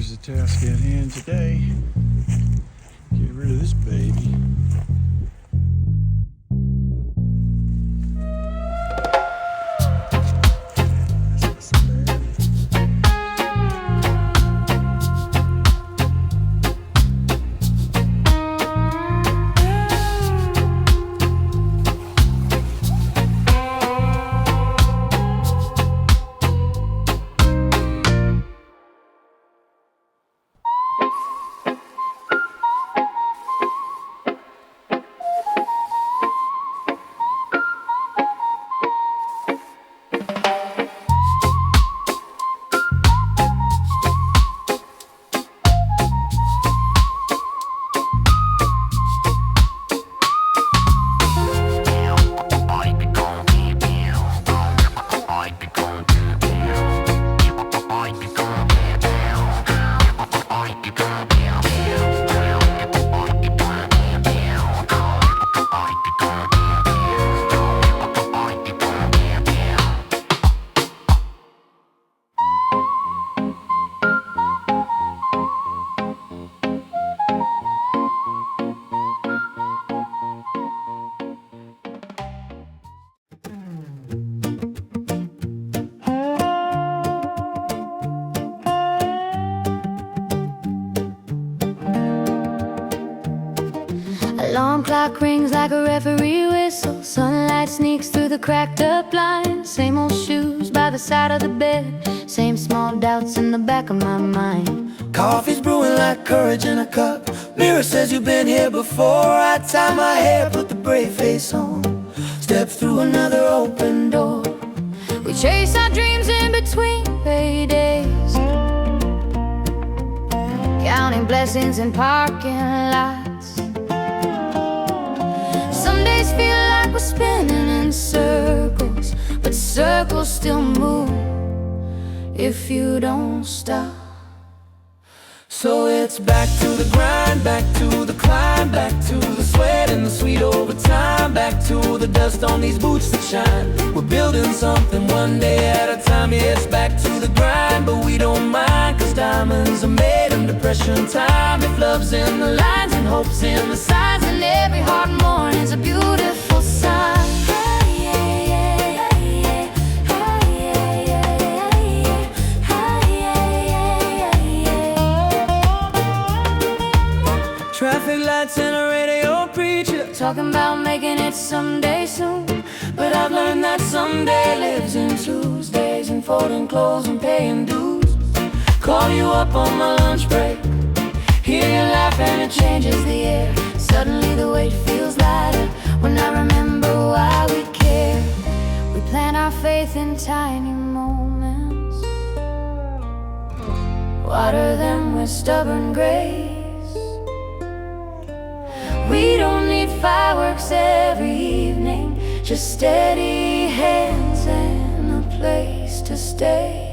Here's the task at hand today. Get rid of this baby. Alarm clock rings like a referee whistle. Sunlight sneaks through the cracked up blinds. Same old shoes by the side of the bed. Same small doubts in the back of my mind. Coffee's brewing like courage in a cup. Mirror says you've been here before. I tie my hair, put the brave face on. Step through another open door. We chase our dreams in between paydays, counting blessings in parking lots. Some days feel like we're spinning in circles, but circles still move if you don't stop. So it's back to the grind, back to the climb, back to the sweat and the sweet overtime, back to the dust on these boots that shine. We're building something one day at a time. Yeah, it's back to the grind, but we don't mind, 'cause diamonds are made under pressure and time. If love's in the lines and hope's in the signs, and every hard morning's a beautiful sign. Traffic lights and a radio preacher Talking about making it someday soon, but I've learned that someday lives in Tuesdays and folding clothes and paying dues. Call you up on my lunch break, hear you laugh and it changes the air. suddenly the weight feels lighter when I remember why we care. We plant our faith in tiny moments, water them with stubborn grace. We don't need fireworks every evening, just steady hands and a place to stay.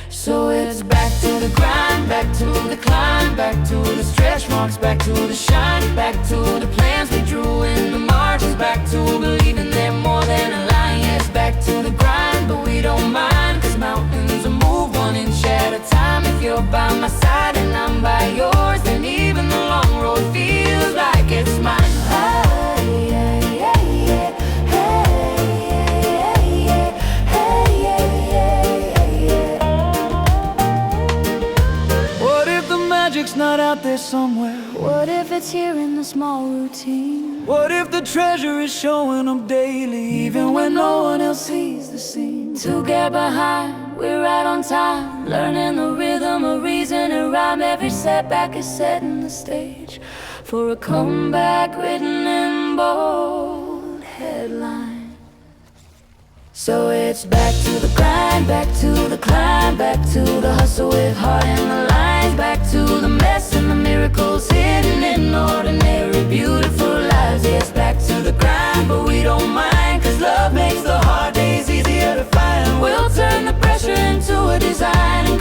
So it's back to the grind, back to the climb, back to the stretch marks, back to the shine, back to the plans we drew in the margins, back to believing they're more than a line. Yes, back to the grind, but we don't mind, 'cause mountains will move one inch at a time. If you're by my side and I'm by yours, then even the long road feels like it's mine. Magic's not out there somewhere. What if it's here in the small routine? What if the treasure is showing up daily, even when no one else sees the scene? To get behind, we're right on time, learning the rhythm, a reason, a rhyme. Every setback is setting the stage for a comeback written in bold headline. So it's back to the grind, back to the climb, back to the hustle with heart and the lines, back to the mess and the miracles hidden in ordinary beautiful lives. Yes, back to the grind, but we don't mind, 'cause love makes the hard days easier to find. We'll turn the pressure into a design.